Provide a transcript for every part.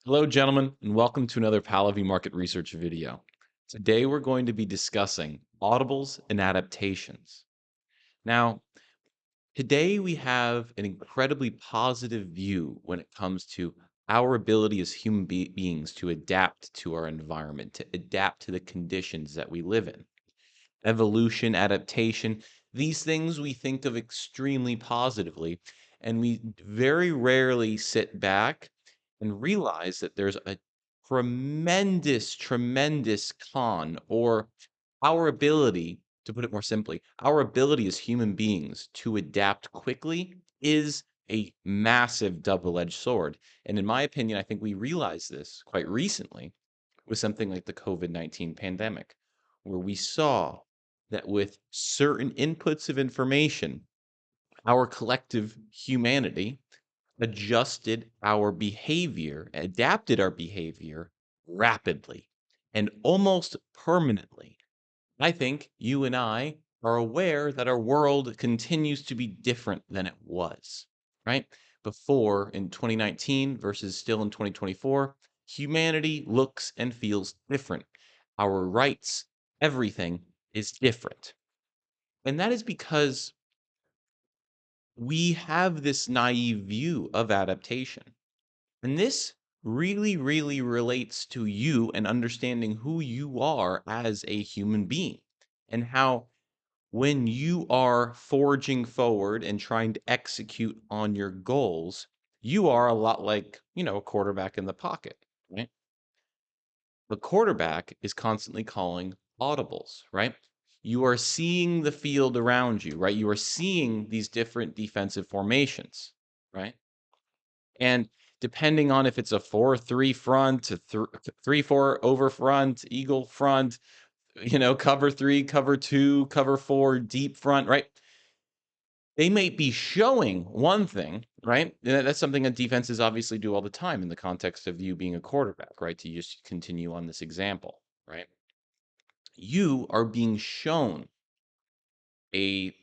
Hello, gentlemen, and welcome to another Pallavi Market Research video. Today, we're going to be discussing audibles and adaptations. Now, today we have an incredibly positive view when it comes to our ability as human beings to adapt to our environment, to adapt to the conditions that we live in. Evolution, adaptation, these things we think of extremely positively, and we very rarely sit back and realize that there's a tremendous con, or our ability, to put it more simply, our ability as human beings to adapt quickly is a massive double-edged sword. And in my opinion, I think we realized this quite recently with something like the COVID-19 pandemic, where we saw that with certain inputs of information, our collective humanity adjusted our behavior, adapted our behavior rapidly and almost permanently. I think you and I are aware that our world continues to be different than it was, right? Before in 2019 versus still in 2024, humanity looks and feels different. Our rights, everything is different. And that is because we have this naive view of adaptation. And this really relates to you and understanding who you are as a human being, and how when you are forging forward and trying to execute on your goals, you are a lot like, a quarterback in the pocket, right? The quarterback is constantly calling audibles, right? You are seeing the field around you, right? You are seeing these different defensive formations, right? And depending on if it's a 4-3 front, a 3-4 over front, eagle front, cover 3, cover 2, cover 4, deep front, right? They may be showing one thing, right? And that's something that defenses obviously do all the time in the context of you being a quarterback, right? To just continue on this example, right? You are being shown a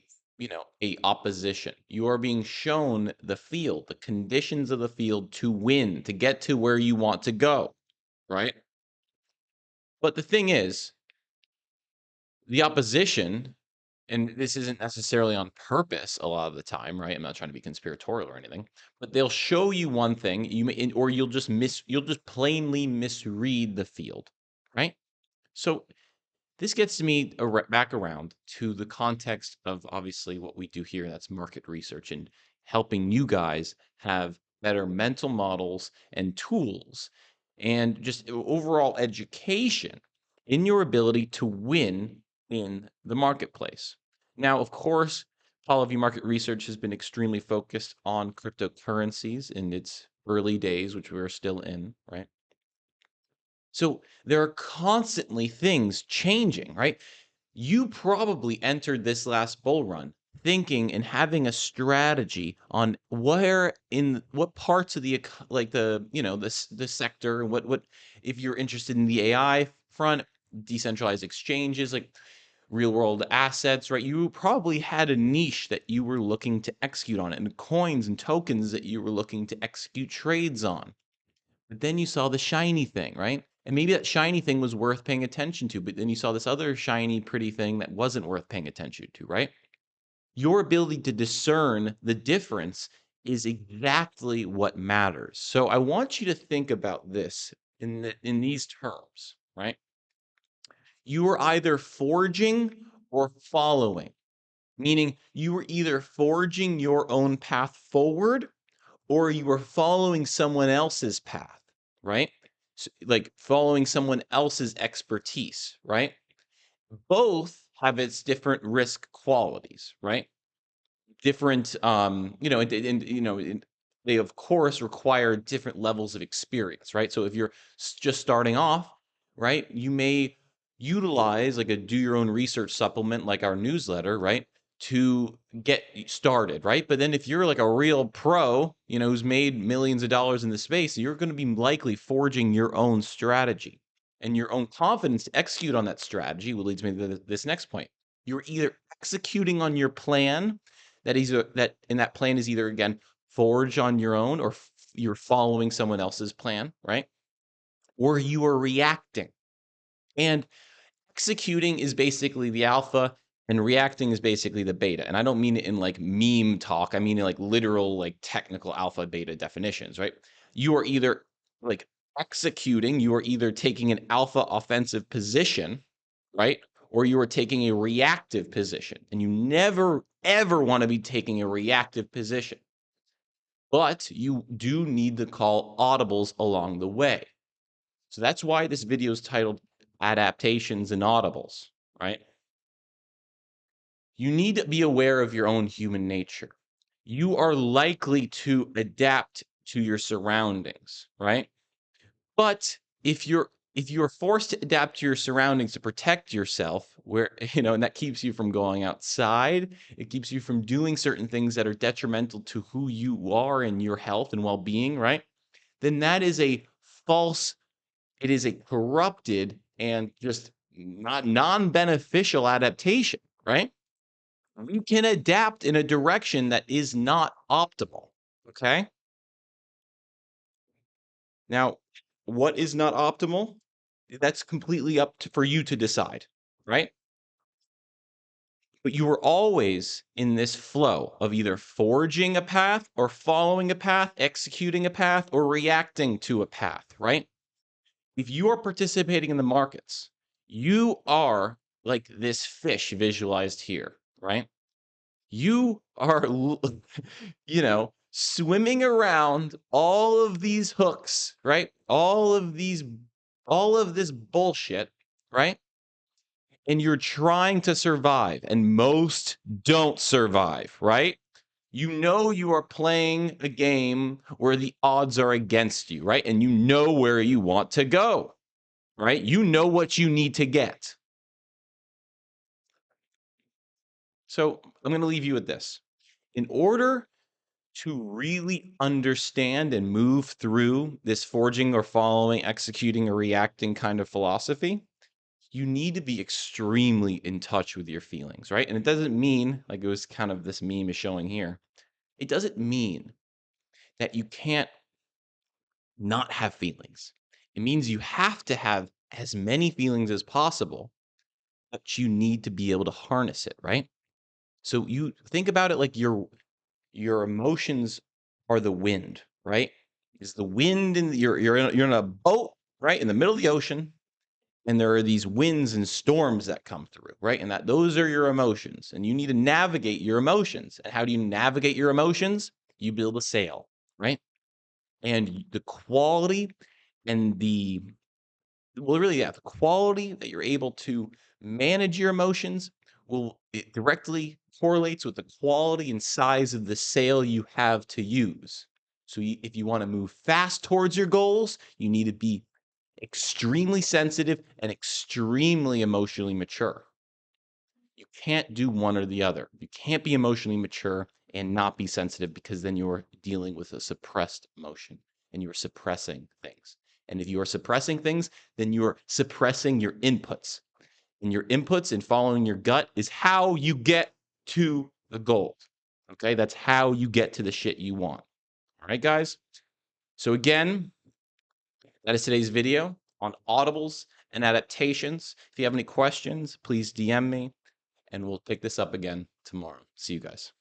a opposition. You are being shown the field, the conditions of the field to win, to get to where you want to go, right? But the thing is, the opposition, and this isn't necessarily on purpose a lot of the time, right? I'm not trying to be conspiratorial or anything, but they'll show you one thing, or you'll just plainly misread the field, right? So this gets me back around to the context of obviously what we do here, and that's market research and helping you guys have better mental models and tools and just overall education in your ability to win in the marketplace. Now, of course, all of you market research has been extremely focused on cryptocurrencies in its early days, which we're still in, right? So there are constantly things changing, right? You probably entered this last bull run thinking and having a strategy on where in what parts of the like the sector, and what if you're interested in the AI front, decentralized exchanges, like real world assets, right? You probably had a niche that you were looking to execute on, and coins and tokens that you were looking to execute trades on. But then you saw the shiny thing, right? And maybe that shiny thing was worth paying attention to, but then you saw this other shiny, pretty thing that wasn't worth paying attention to, right? Your ability to discern the difference is exactly what matters. So I want you to think about this in these terms, right? You are either forging or following, meaning you are either forging your own path forward or you are following someone else's path, right? Like following someone else's expertise, right? Both have its different risk qualities, right? Different, they of course require different levels of experience, right? So if you're just starting off, right, you may utilize like a do your own research supplement like our newsletter, right, to get started, right? But then if you're like a real pro, who's made millions of dollars in the space, you're going to be likely forging your own strategy, and your own confidence to execute on that strategy will leads me to this next point. You're either executing on your plan, that and that plan is either again forged on your own or you're following someone else's plan, right? Or you are reacting. And executing is basically the alpha and reacting is basically the beta. And I don't mean it in like meme talk. I mean in like literal, like technical alpha beta definitions, right? You are either like executing, you are either taking an alpha offensive position, right? Or you are taking a reactive position. And you never, ever want to be taking a reactive position. But you do need to call audibles along the way. So that's why this video is titled Adaptations and Audibles, right? You need to be aware of your own human nature. You are likely to adapt to your surroundings, right? But if you're forced to adapt to your surroundings to protect yourself, where and that keeps you from going outside, it keeps you from doing certain things that are detrimental to who you are and your health and well-being, right? Then that is a false, it is a corrupted and just not non-beneficial adaptation, right? We can adapt in a direction that is not optimal. Okay. Now, what is not optimal? That's completely up to, for you to decide, right? But you are always in this flow of either forging a path or following a path, executing a path, or reacting to a path, right? If you are participating in the markets, you are like this fish visualized here, right? You are, swimming around all of these hooks, right? All of this bullshit, right? And you're trying to survive, and most don't survive, right? You are playing a game where the odds are against you, right? And you know where you want to go, right? You know what you need to get. So I'm going to leave you with this. In order to really understand and move through this forging or following, executing or reacting kind of philosophy, you need to be extremely in touch with your feelings, right? And it doesn't mean, like it was kind of this meme is showing here, it doesn't mean that you can't not have feelings. It means you have to have as many feelings as possible, but you need to be able to harness it, right? So you think about it like your emotions are the wind, right? Is the wind in you're in a boat, right, in the middle of the ocean, and there are these winds and storms that come through, right? And that those are your emotions, and you need to navigate your emotions. And how do you navigate your emotions? You build a sail, right? And the quality and the well, really, yeah, the quality that you're able to manage your emotions will it directly correlates with the quality and size of the sail you have to use. So if you want to move fast towards your goals, you need to be extremely sensitive and extremely emotionally mature. You can't do one or the other. You can't be emotionally mature and not be sensitive because then you're dealing with a suppressed emotion and you're suppressing things. And if you are suppressing things, then you're suppressing your inputs. And your inputs and following your gut is how you get to the goal. Okay? That's how you get to the shit you want. All right, guys? So again, that is today's video on audibles and adaptations. If you have any questions, please DM me and we'll pick this up again tomorrow. See you guys.